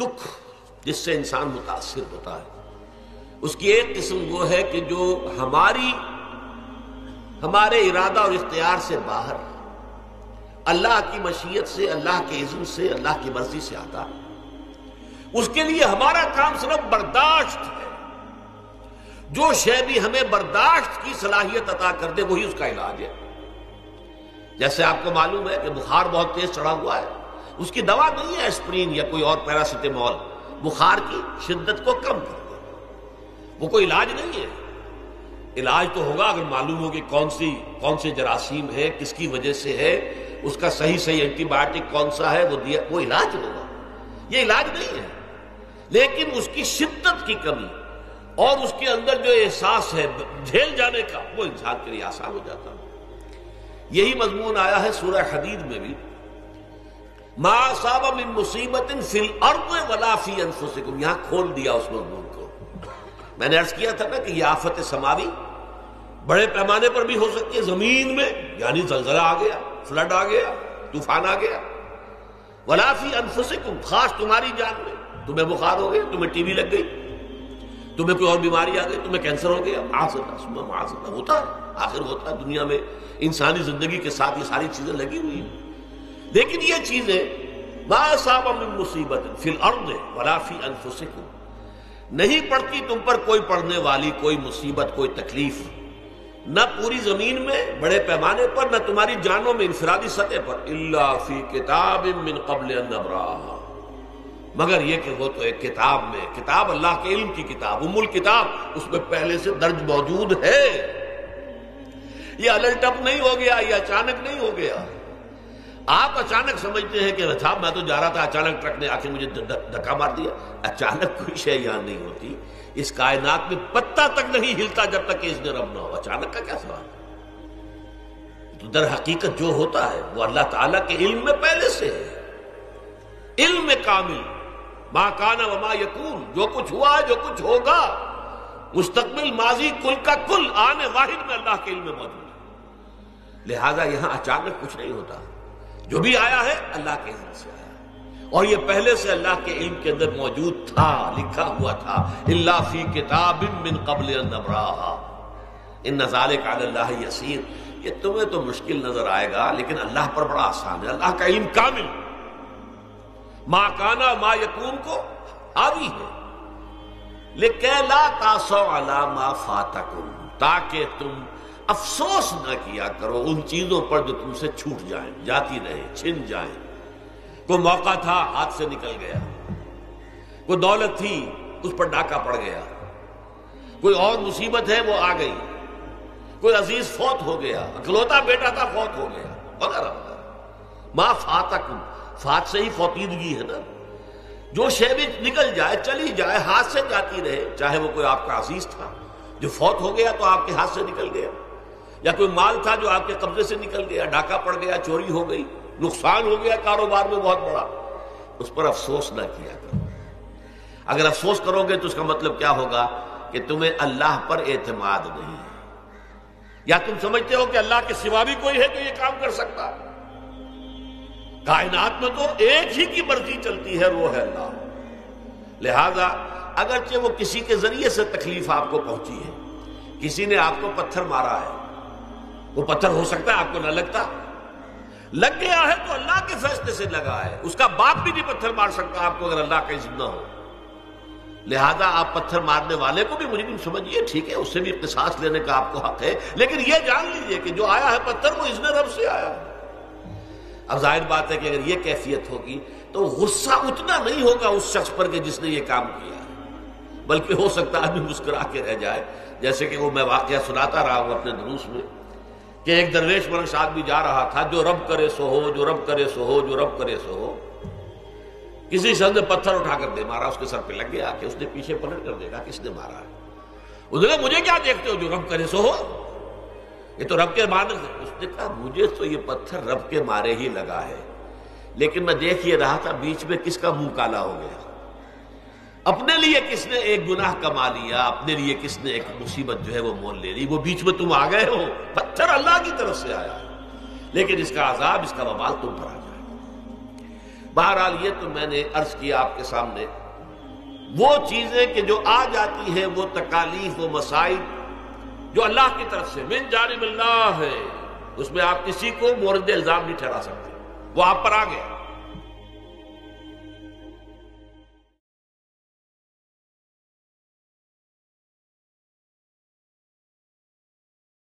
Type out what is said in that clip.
دکھ جس سے انسان متاثر ہوتا ہے اس کی ایک قسم وہ ہے کہ جو ہمارے ارادہ اور اختیار سے باہر اللہ کی مشیت سے، اللہ کے اذن سے، اللہ کی مرضی سے آتا ہے۔ اس کے لیے ہمارا کام صرف برداشت ہے۔ جو شے بھی ہمیں برداشت کی صلاحیت عطا کر دے وہی اس کا علاج ہے۔ جیسے آپ کو معلوم ہے کہ بخار بہت تیز چڑھا ہوا ہے، اس کی دوا نہیں ہے اسپرین یا کوئی اور پیراسیٹامول، بخار کی شدت کو کم کر دے، وہ کوئی علاج نہیں ہے۔ علاج تو ہوگا اگر معلوم ہو کہ کون سے جراثیم ہے، کس کی وجہ سے ہے، اس کا صحیح اینٹی بائیوٹک کون سا ہے، وہ علاج ہوگا۔ یہ علاج نہیں ہے، لیکن اس کی شدت کی کمی اور اس کے اندر جو احساس ہے جھیل جانے کا، وہ انسان کے لیے آسان ہو جاتا ہے۔ یہی مضمون آیا ہے سورہ حدید میں بھی، ما اصاب من مصیبت فی الارض ولا فی انفسکم، یہاں کھول دیا اس مضمون کو۔ میں نے عرض کیا تھا نا کہ یہ آفت سماوی بڑے پیمانے پر بھی ہو سکتی ہے، زمین میں یعنی زلزلہ آ گیا، فلڈ آ گیا، طوفان آ گیا، ولا فی انفسکم، خاص تمہاری جان میں، تمہیں بخار ہو گیا، تمہیں ٹی وی لگ گئی، تمہیں کوئی اور بیماری آ گئی، تمہیں کینسر ہو گیا، معاذ اللہ ہوتا ہے، آخر ہوتا ہے، دنیا میں انسانی زندگی کے ساتھ یہ ساری چیزیں لگی ہوئی ہیں۔ لیکن یہ چیزیں ما اصاب من مصیبت فی الارض ولا فی انفسکم، نہیں پڑتی تم پر کوئی پڑنے والی کوئی مصیبت، کوئی تکلیف، نہ پوری زمین میں بڑے پیمانے پر، نہ تمہاری جانوں میں انفرادی سطح پر، الا فی کتاب من قبل ان نبراہا، مگر یہ کہ وہ تو ایک کتاب میں، کتاب اللہ کے علم کی کتاب، ام الکتاب، اس میں پہلے سے درج موجود ہے۔ یہ الٹ اپ نہیں ہو گیا، یہ اچانک نہیں ہو گیا۔ آپ اچانک سمجھتے ہیں کہ صاحب میں تو جا رہا تھا، اچانک ٹرک نے آ کے مجھے دھکا مار دیا۔ اچانک کوئی شے یہاں نہیں ہوتی، اس کائنات میں پتہ تک نہیں ہلتا جب تک کہ اس نے رب نہ ہو۔ اچانک کا کیا سوال ہے؟ تو در حقیقت جو ہوتا ہے وہ اللہ تعالیٰ کے علم میں پہلے سے ہے، علم کامل، ما کان وما یکون، جو کچھ ہوا ہے، جو کچھ ہوگا، مستقبل، ماضی، کل کا کل، آنے واحد میں اللہ کے علم میں موجود ہے۔ لہذا یہاں اچانک کچھ نہیں ہوتا، جو بھی آیا ہے اللہ کے علم سے آیا، اور یہ پہلے سے اللہ کے علم کے اندر موجود تھا، لکھا ہوا تھا، الا فی کتاب من قبل ان نبراہا ان ذلک علی اللہ یسیر۔ یہ تمہیں تو مشکل نظر آئے گا لیکن اللہ پر بڑا آسان ہے، اللہ کا علم کامل، ما کانا ما یکون کو حاوی ہے، لکہ لا تاسوا علی ما فاتکم، تاکہ تم افسوس نہ کیا کرو ان چیزوں پر جو تم سے چھوٹ جائیں، جاتی رہیں، چھن جائیں۔ کوئی موقع تھا ہاتھ سے نکل گیا، کوئی دولت تھی اس پر ڈاکہ پڑ گیا، کوئی اور مصیبت ہے وہ آ گئی، کوئی عزیز فوت ہو گیا، اکلوتا بیٹا تھا فوت ہو گیا، وغیرہ وغیرہ۔ ما فاتکم، فات سے ہی فوتیدگی ہے نا، جو شے بھی نکل جائے، چلی جائے، ہاتھ سے جاتی رہے، چاہے وہ کوئی آپ کا عزیز تھا جو فوت ہو گیا تو آپ کے ہاتھ سے نکل گیا، یا کوئی مال تھا جو آپ کے قبضے سے نکل گیا، ڈاکہ پڑ گیا، چوری ہو گئی، نقصان ہو گیا کاروبار میں بہت بڑا، اس پر افسوس نہ کیا کرو۔ اگر افسوس کرو گے تو اس کا مطلب کیا ہوگا کہ تمہیں اللہ پر اعتماد نہیں ہے، یا تم سمجھتے ہو کہ اللہ کے سوا بھی کوئی ہے جو یہ کام کر سکتا ہے۔ کائنات میں تو ایک ہی کی مرضی چلتی ہے، وہ ہے اللہ۔ لہذا اگرچہ وہ کسی کے ذریعے سے تکلیف آپ کو پہنچی ہے، کسی نے آپ کو پتھر مارا ہے، وہ پتھر ہو سکتا ہے آپ کو نہ لگتا، لگ گیا ہے تو اللہ کے فیصلے سے لگا ہے، اس کا باپ بھی نہیں پتھر مار سکتا آپ کو اگر اللہ کا اذن نہ ہو۔ لہذا آپ پتھر مارنے والے کو بھی مجرم سمجھیے، ٹھیک ہے، اس سے بھی قصاص لینے کا آپ کو حق ہے، لیکن یہ جان لیجئے کہ جو آیا ہے پتھر وہ اذن رب سے آیا ہے۔ اب ظاہر بات ہے کہ اگر یہ کیفیت ہوگی تو غصہ اتنا نہیں ہوگا اس شخص پر کہ جس نے یہ کام کیا ہے، بلکہ ہو سکتا ہے آدمی مسکرا کے رہ جائے، جیسے کہ وہ میں واقعہ سناتا رہا ہوں اپنے دروس میں کہ ایک درویش منش آدمی جا رہا تھا، جو رب کرے سو ہو، جو رب کرے سو ہو، جو رب کرے سو ہو۔ کسی شخص نے پتھر اٹھا کر دے مارا، اس کے سر پہ لگ گیا کہ اس نے پیچھے پلٹ کر دیکھا کس نے مارا ہے۔ اس نے کہا مجھے کیا دیکھتے ہو، جو رب کرے سو ہو، یہ تو رب کے مارنے سے۔ اس نے کہا مجھے تو یہ پتھر رب کے مارے ہی لگا ہے، لیکن میں دیکھ یہ رہا تھا بیچ میں کس کا منہ کالا ہو گیا، اپنے لیے کس نے ایک گناہ کما لیا، اپنے لیے کس نے ایک مصیبت جو ہے وہ مول لے لی، وہ بیچ میں تم آ گئے ہو۔ پتھر اللہ کی طرف سے آیا ہے، لیکن اس کا عذاب، اس کا وبال تم پر آ جائے گا۔ بہرحال یہ تو میں نے عرض کیا آپ کے سامنے، وہ چیزیں کہ جو آ جاتی ہیں، وہ تکالیف و مسائل جو اللہ کی طرف سے من جانب اللہ ہے، اس میں آپ کسی کو مورد الزام نہیں ٹھہرا سکتے، وہ آپ پر آ گیا۔